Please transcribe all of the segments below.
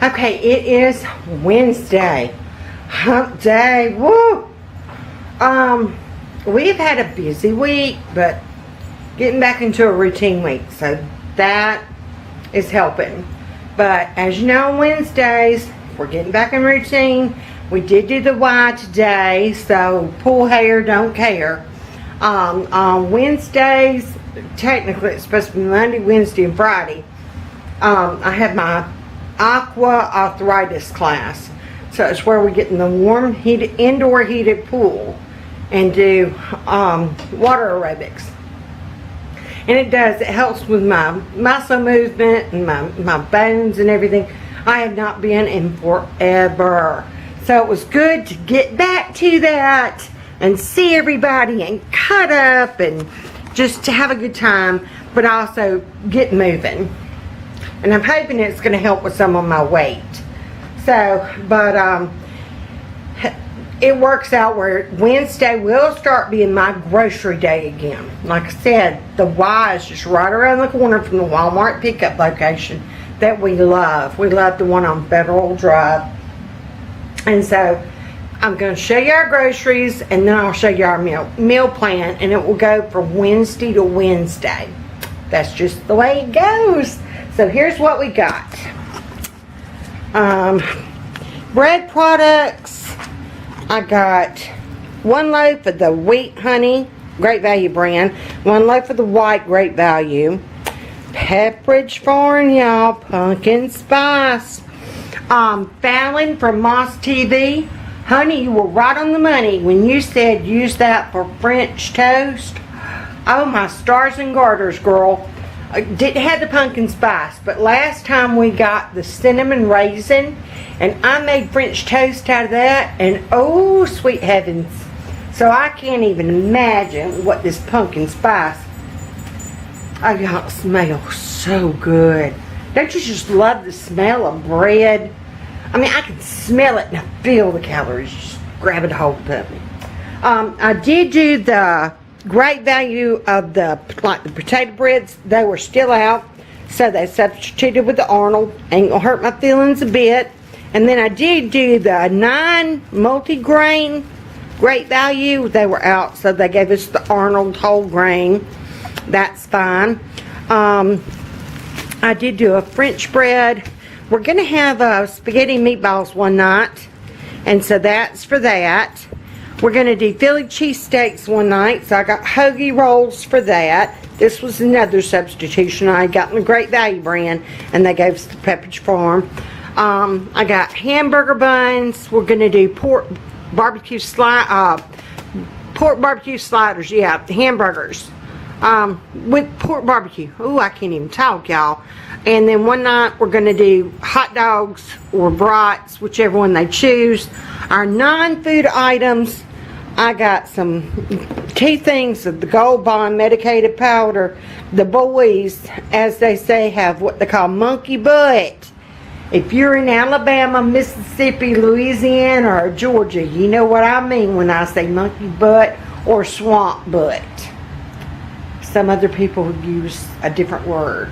Okay, it is Wednesday. Hump day. Woo! We've had a busy week, but getting back into a routine week, so that is helping. But as you know, on Wednesdays, we're getting back in routine. We did do the Y today, so pull hair, don't care. On Wednesdays, technically it's supposed to be Monday, Wednesday, and Friday. I have my aqua arthritis class. So it's where we get in the warm, heated, indoor heated pool and do water aerobics. And it helps with my muscle movement and my bones and everything. I have not been in forever. So it was good to get back to that and see everybody and cut up and just to have a good time, but also get moving. And I'm hoping it's going to help with some of my weight. So, but it works out where Wednesday will start being my grocery day again. Like I said, the Y is just right around the corner from the Walmart pickup location that we love. We love the one on Federal Drive. And so I'm going to show you our groceries, and then I'll show you our meal plan, and it will go from Wednesday to Wednesday. That's just the way it goes. So here's what we got. Bread products. I got 1 loaf of the Wheat Honey Great Value brand, 1 loaf of the white Great Value, Pepperidge Farm, y'all, pumpkin spice. Fallon from Moss TV. Honey, you were right on the money when you said use that for French toast. Oh, my stars and garters, girl. I didn't have the pumpkin spice, but last time we got the cinnamon raisin, and I made French toast out of that, and oh, sweet heavens. So I can't even imagine what this pumpkin spice. Oh, y'all, it smells so good. Don't you just love the smell of bread? I mean, I can smell it and I feel the calories just grabbing hold of me. I did do the Great Value of the potato breads. They were still out, so they substituted with the Arnold. Ain't gonna hurt my feelings a bit. And then I did do the 9 multi-grain Great Value. They were out, so they gave us the Arnold whole grain. That's fine. I did do a French bread. We're gonna have spaghetti meatballs one night, and so that's for that. We're going to do Philly cheesesteaks one night, so I got hoagie rolls for that. This was another substitution I got in the Great Value brand, and they gave us the Pepperidge Farm. I got hamburger buns. We're going to do pork barbecue sliders, yeah, hamburgers with pork barbecue. Ooh, I can't even talk, y'all. And then one night we're going to do hot dogs or brats, whichever one they choose. Our non-food items, I got some key things of the Gold Bond medicated powder. The boys, as they say, have what they call monkey butt. If you're in Alabama, Mississippi, Louisiana, or Georgia, you know what I mean when I say monkey butt or swamp butt. Some other people use a different word.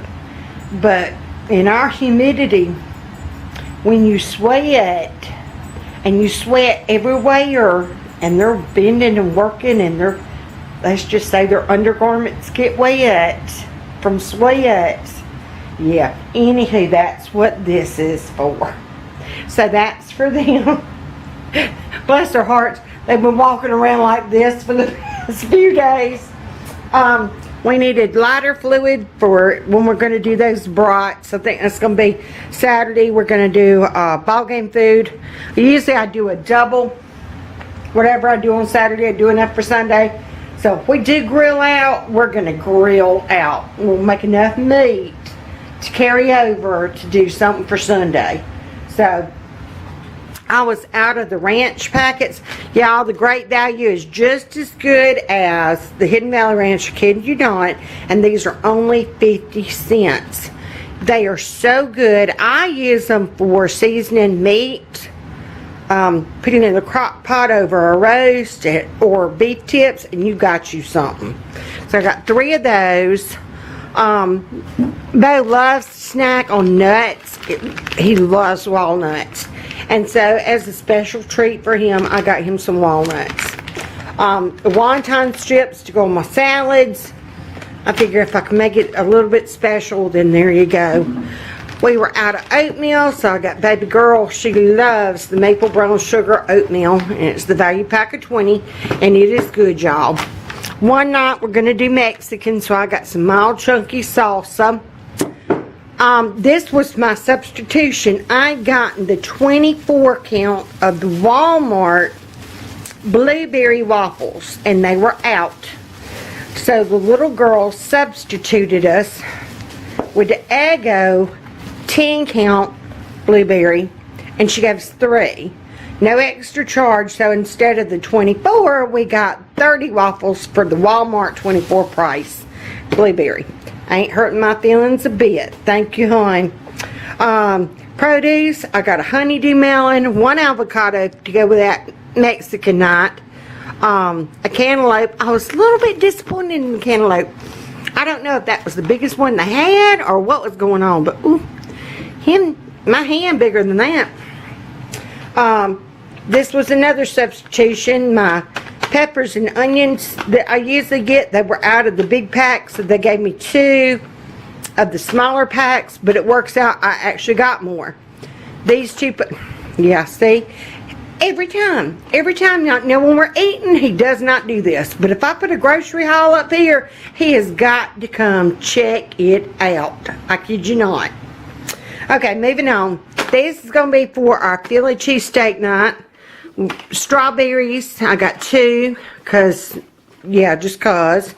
But in our humidity, when you sweat, and you sweat everywhere, and they're bending and working, and let's just say their undergarments get wet from sweat. Yeah, anywho, that's what this is for. So that's for them. Bless their hearts, they've been walking around like this for the past few days. We needed lighter fluid for when we're going to do those brats. I think that's going to be Saturday. We're going to do ball game food. Usually I do a double. Whatever I do on Saturday, I do enough for Sunday. So if we do grill out, we're going to grill out. We'll make enough meat to carry over to do something for Sunday. So I was out of the ranch packets. Y'all, the Great Value is just as good as the Hidden Valley Ranch, kid you not, and these are only 50 cents. They are so good. I use them for seasoning meat, putting in the crock pot over a roast or beef tips, and you got you something. So I got 3 of those. Bo loves to snack on nuts. He loves walnuts. And so as a special treat for him, I got him some walnuts. Wonton strips to go on my salads. I figure if I can make it a little bit special, then there you go. We were out of oatmeal, so I got baby girl. She loves the maple brown sugar oatmeal, and it's the value pack of 20, and it is good, y'all. One night we're gonna do Mexican, so I got some mild chunky salsa. This was my substitution. I gotten the 24 count of the Walmart blueberry waffles, and they were out. So the little girl substituted us with the Eggo 10 count blueberry, and she gave us 3. No extra charge, so instead of the 24, we got 30 waffles for the Walmart 24 price blueberry. Ain't hurting my feelings a bit. Thank you, hon. Produce, I got a honeydew melon, 1 avocado to go with that Mexican night. A cantaloupe. I was a little bit disappointed in the cantaloupe. I don't know if that was the biggest one they had or what was going on, but ooh, my hand bigger than that. This was another substitution. My peppers and onions that I usually get, they were out of the big packs, so they gave me 2 of the smaller packs, but it works out I actually got more. These 2, yeah, see? Every time, now when we're eating, he does not do this. But if I put a grocery haul up here, he has got to come check it out. I kid you not. Okay, moving on. This is going to be for our Philly cheesesteak night. Strawberries, I got 2, because, yeah, just cause.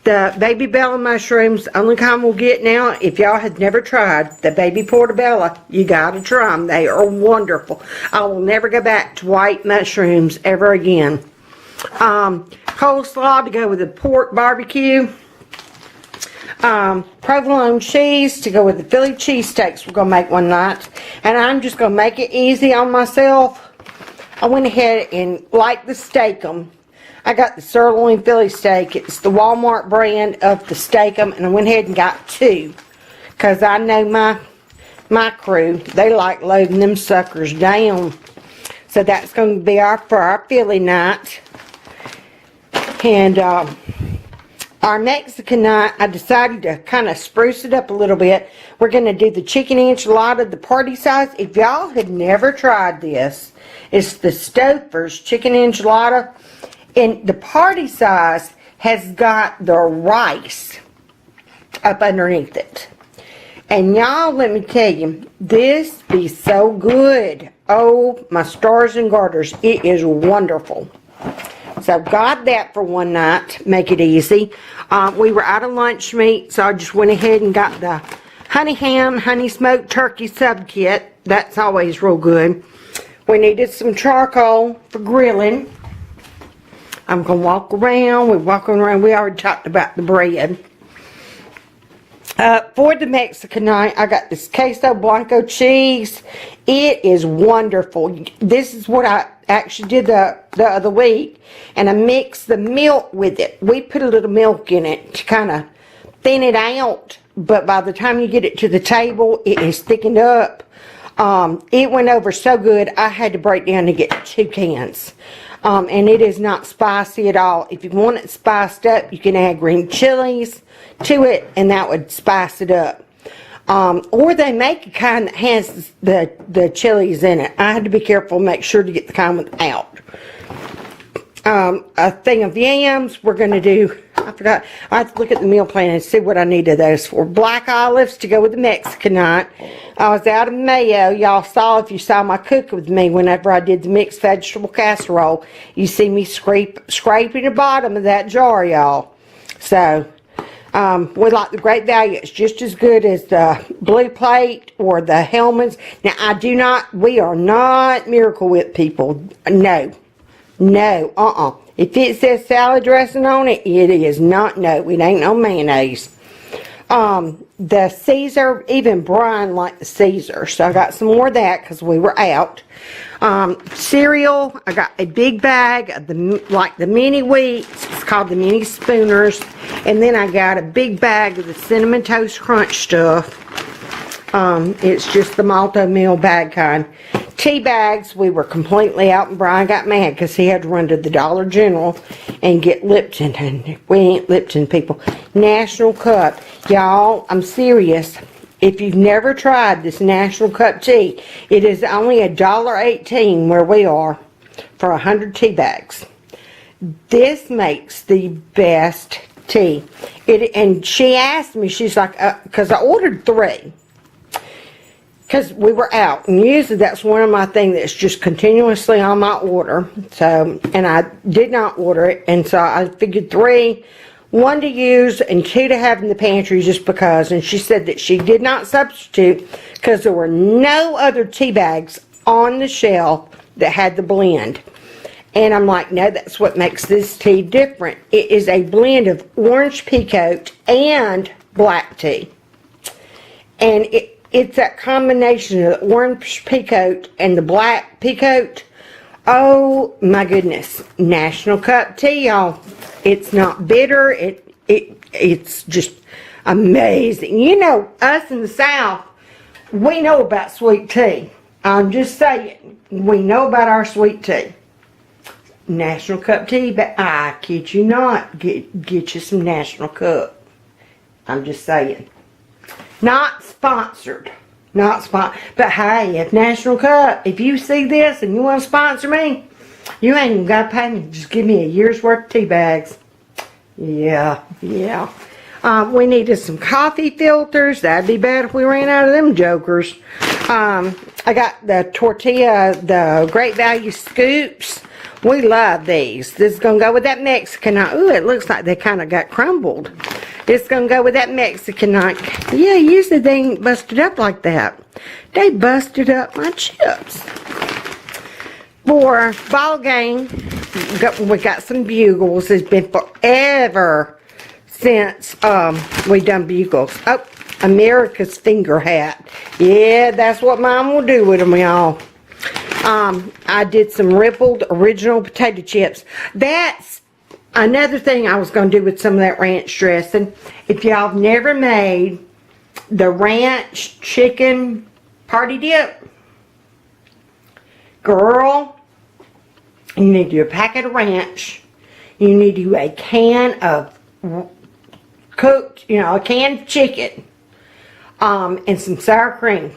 The Baby Bella mushrooms, only kind we'll get now. If y'all have never tried the Baby Portobello, you gotta try them. They are wonderful. I will never go back to white mushrooms ever again. Coleslaw to go with the pork barbecue. Provolone cheese to go with the Philly cheesesteaks we're gonna make one night. And I'm just gonna make it easy on myself. I went ahead and like the steak-em. I got the sirloin Philly steak. It's the Walmart brand of the steak-em, and I went ahead and got 2. Because I know my crew, they like loading them suckers down. So that's going to be for our Philly night. And our Mexican night, I decided to kind of spruce it up a little bit. We're going to do the chicken enchilada, the party size. If y'all had never tried this, it's the Stouffer's chicken enchilada. And the party size has got the rice up underneath it. And y'all, let me tell you, this be so good. Oh, my stars and garters. It is wonderful. So got that for one night. Make it easy. We were out of lunch meat, so I just went ahead and got the honey ham, honey smoked turkey sub kit. That's always real good. We needed some charcoal for grilling. I'm going to walk around. We're walking around. We already talked about the bread. For the Mexican night, I got this queso blanco cheese. It is wonderful. This is what I actually did the other week. And I mixed the milk with it. We put a little milk in it to kind of thin it out. But by the time you get it to the table, it is thickened up. It went over so good, I had to break down to get 2 cans. And it is not spicy at all. If you want it spiced up, you can add green chilies to it, and that would spice it up. Or they make a kind that has the chilies in it. I had to be careful, make sure to get the kind without. A thing of yams. We're going to do, I forgot, I have to look at the meal plan and see what I needed those for. Black olives to go with the Mexican night. I was out of mayo. Y'all saw, if you saw my cook with me whenever I did the mixed vegetable casserole, you see me scraping the bottom of that jar, y'all. So, we like the Great Value. It's just as good as the Blue Plate or the Hellmann's. Now, we are not Miracle Whip people. No. No, If it says salad dressing on it, it is not, no, it ain't no mayonnaise. The Caesar, even Brian liked the Caesar, so I got some more of that because we were out. Cereal, I got a big bag of the mini wheats. It's called the mini spooners, And then I got a big bag of the Cinnamon Toast Crunch stuff. It's just the Malt-O-Meal bag kind. Tea bags, we were completely out, and Brian got mad because he had to run to the Dollar General and get Lipton. And we ain't Lipton people. National Cup. Y'all, I'm serious. If you've never tried this National Cup tea, it is only $1.18 where we are for 100 tea bags. This makes the best tea. And she asked me, she's like, because I ordered 3. Because we were out. And usually that's one of my things that's just continuously on my order. So, and I did not order it. And so I figured 3, 1 to use and 2 to have in the pantry just because. And she said that she did not substitute because there were no other tea bags on the shelf that had the blend. And I'm like, no, that's what makes this tea different. It is a blend of orange pekoe and black tea. And it's that combination of the orange pekoe and the black pekoe. Oh my goodness. National Cup tea, y'all. It's not bitter. It's just amazing. You know, us in the South, we know about sweet tea. I'm just saying, we know about our sweet tea. National Cup tea, but I kid you not, get you some National Cup. I'm just saying. Not sponsored. Not sponsored. But hey, if National Cup, if you see this and you want to sponsor me, you ain't even got to pay me. Just give me a year's worth of tea bags. Yeah. We needed some coffee filters. That'd be bad if we ran out of them jokers. I got the tortilla, the Great Value scoops. We love these. This is going to go with that Mexican. Ooh, it looks like they kind of got crumbled. It's going to go with that Mexican. Yeah, usually they ain't busted up like that. They busted up my chips. For ball game, we got some bugles. It's been forever since we done bugles. Oh, America's finger hat. Yeah, that's what Mom will do with them, y'all. I did some rippled original potato chips. That's another thing I was going to do with some of that ranch dressing. If y'all have never made the ranch chicken party dip, girl, you need to do a packet of ranch. You need to do a can of cooked, a canned chicken, and some sour cream.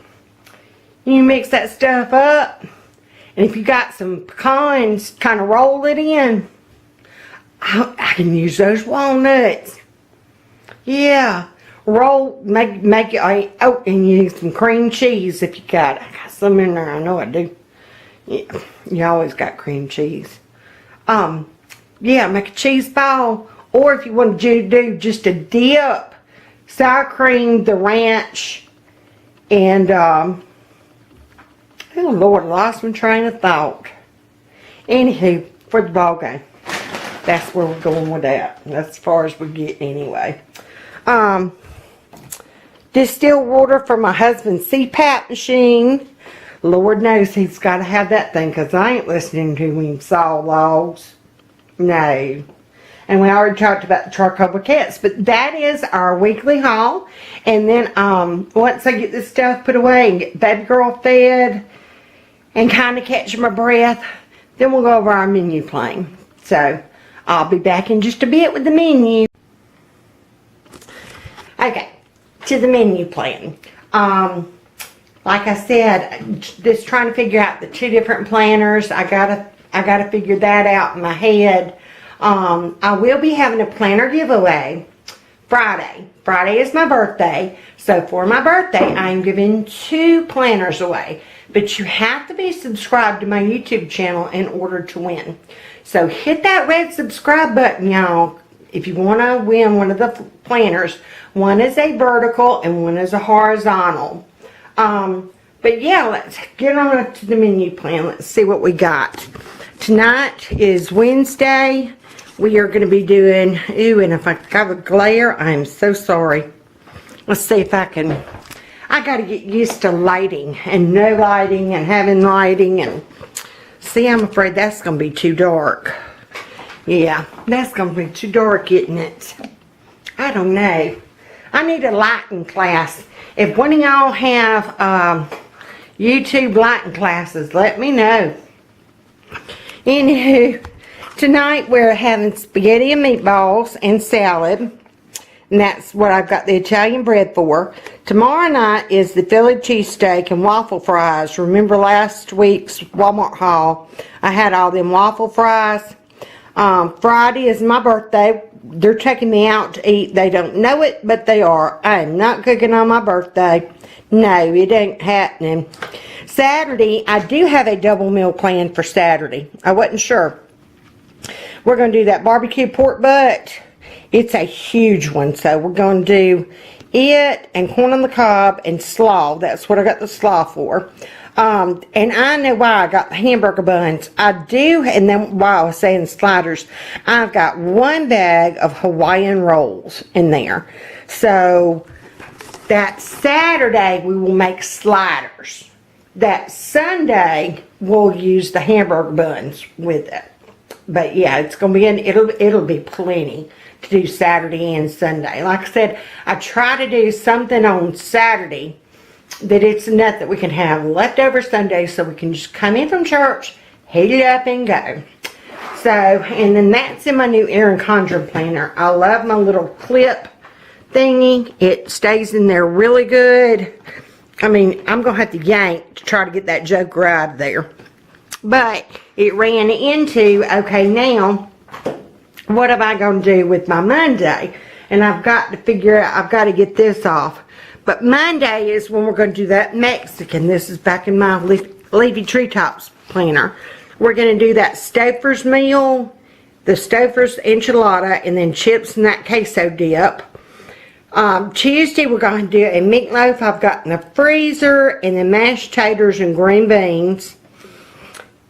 You mix that stuff up. And if you got some pecans, kind of roll it in. I can use those walnuts. Yeah. Roll, make it, oh, and you need some cream cheese if you got it. I got some in there, I know I do. Yeah, you always got cream cheese. Yeah, make a cheese ball. Or if you want to do just a dip, sour cream, the ranch, and, oh Lord, I lost my train of thought. Anywho, for the ball game. That's where we're going with that. That's as far as we get anyway. Distilled water for my husband's CPAP machine. Lord knows he's got to have that thing because I ain't listening to him saw logs. No. And we already talked about the charcoal briquettes. But that is our weekly haul. And then once I get this stuff put away and get baby girl fed and kind of catch my breath, then we'll go over our menu plan. So I'll be back in just a bit with the menu. Okay, to the menu plan. Like I said, just trying to figure out the 2 different planners. I gotta figure that out in my head. I will be having a planner giveaway Friday. Friday is my birthday. So for my birthday, I'm giving 2 planners away. But you have to be subscribed to my YouTube channel in order to win. So hit that red subscribe button, y'all, if you want to win one of the planners. One is a vertical and one is a horizontal. But yeah, let's get on to the menu plan. Let's see what we got. Tonight is Wednesday. We are going to be doing, ooh, and if I got a glare, I'm so sorry. Let's see if I can, I got to get used to lighting and no lighting and having lighting. And see, I'm afraid that's going to be too dark. Yeah, that's going to be too dark, isn't it? I don't know. I need a lighting class. If one of y'all have YouTube lighting classes, let me know. Anywho, tonight we're having spaghetti and meatballs and salad. And that's what I've got the Italian bread for. Tomorrow night is the Philly cheesesteak and waffle fries. Remember last week's Walmart haul? I had all them waffle fries. Friday is my birthday. They're taking me out to eat. They don't know it, but they are. I am not cooking on my birthday. No, it ain't happening. Saturday, I do have a double meal planned for Saturday. I wasn't sure. We're going to do that barbecue pork butt. It's a huge one, so we're going to do it and corn on the cob and slaw. That's what I got the slaw for. And I know why I got the hamburger buns. I do, and then while I was saying sliders, I've got one bag of Hawaiian rolls in there. So that Saturday we will make sliders. That Sunday we'll use the hamburger buns with it. But yeah, it's gonna be it'll be plenty to do Saturday and Sunday. Like I said, I try to do something on Saturday that it's enough that we can have leftover Sunday, so we can just come in from church, heat it up, and go. So, and then that's in my new Erin Condren planner. I love my little clip thingy. It stays in there really good. I mean, I'm going to have to yank to try to get that joker out of there. But it ran into, okay, now, what am I going to do with my Monday? And I've got to figure out, I've got to get this off. But Monday is when we're going to do that Mexican. This is back in my Leafy Treetops planner. We're going to do that Stouffer's meal, the Stouffer's enchilada, and then chips and that queso dip. Tuesday we're going to do a meatloaf I've got in the freezer, and then mashed taters and green beans.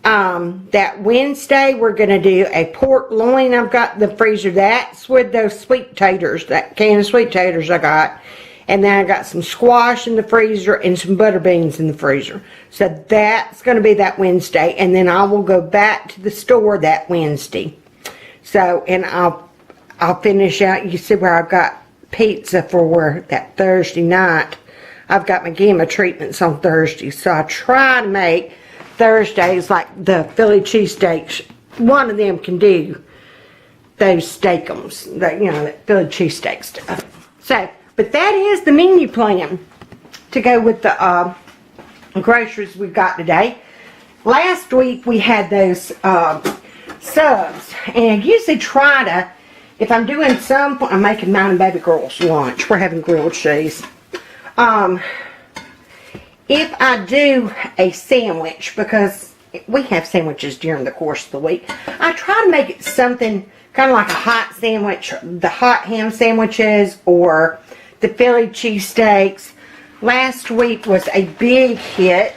That Wednesday we're going to do a pork loin I've got in the freezer. That's with those sweet taters, that can of sweet taters I got. And then I got some squash in the freezer and some butter beans in the freezer. So that's going to be that Wednesday. And then I will go back to the store that Wednesday. So, and I'll finish out. You see where I've got pizza for that Thursday night. I've got my gamma treatments on Thursday. So I try to make Thursdays like the Philly cheesesteaks. One of them can do those steakums. That Philly cheesesteak stuff. So, but that is the menu plan to go with the groceries we've got today. Last week we had those subs, and I usually try to, if I'm doing some, I'm making mine and baby girl's lunch. We're having grilled cheese. If I do a sandwich, because we have sandwiches during the course of the week, I try to make it something kind of like a hot sandwich, the hot ham sandwiches, or the Philly cheesesteaks. Last week was a big hit.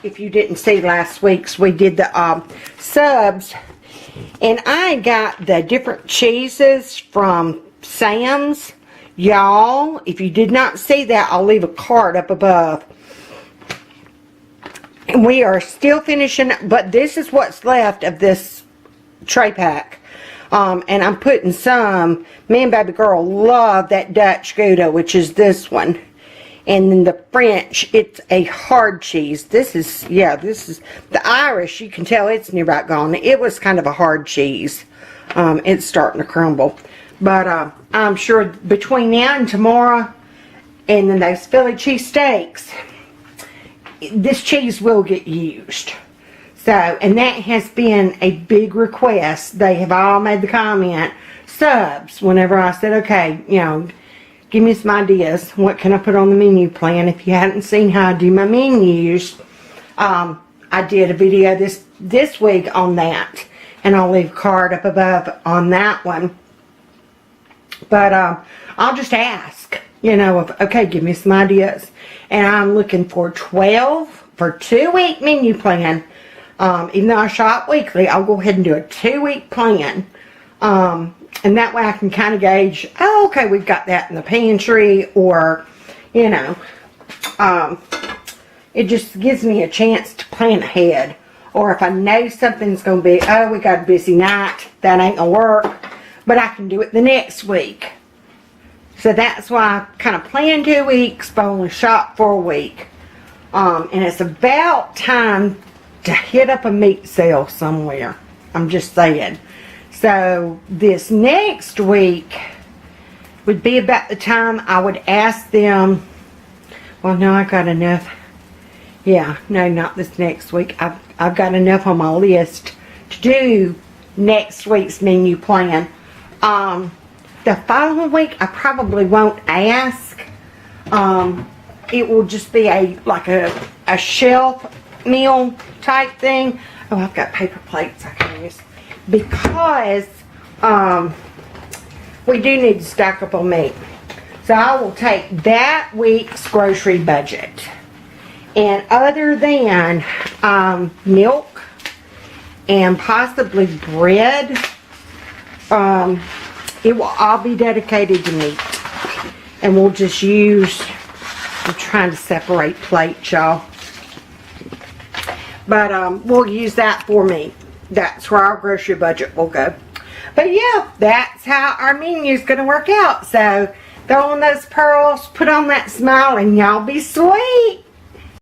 If you didn't see last week's, we did the subs. And I got the different cheeses from Sam's. Y'all, if you did not see that, I'll leave a card up above. And we are still finishing, but this is what's left of this tray pack. And I'm putting some, me and baby girl love that Dutch Gouda, which is this one. And then the French, it's a hard cheese. This is the Irish, you can tell it's near about gone. It was kind of a hard cheese. It's starting to crumble. But I'm sure between now and tomorrow, and then those Philly cheesesteaks, this cheese will get used. So, and that has been a big request. They have all made the comment, subs, whenever I said, okay, give me some ideas. What can I put on the menu plan? If you hadn't seen how I do my menus, I did a video this week on that. And I'll leave a card up above on that one. But I'll just ask, okay, give me some ideas. And I'm looking for 12 for 2-week menu plan. Even though I shop weekly, I'll go ahead and do a 2-week plan. And that way I can kind of gauge, oh, okay, we've got that in the pantry, or, it just gives me a chance to plan ahead. Or if I know something's going to be, oh, we got a busy night, that ain't going to work, but I can do it the next week. So that's why I kind of planned 2 weeks, but only shop for a week. And it's about time to hit up a meat sale somewhere. I'm just saying. So this next week would be about the time I would ask them. Well, no, I got enough. Yeah, no, not this next week. I've got enough on my list to do next week's menu plan. The following week, I probably won't ask. It will just be like a shelf meal type thing. Oh, I've got paper plates I can use. Because we do need to stock up on meat. So I will take that week's grocery budget. And other than milk and possibly bread, it will all be dedicated to meat. And we'll just use, I'm trying to separate plates, y'all. But we'll use that for meat. That's where our grocery budget will go. But yeah, that's how our menu is going to work out. So throw on those pearls, put on that smile, and y'all be sweet.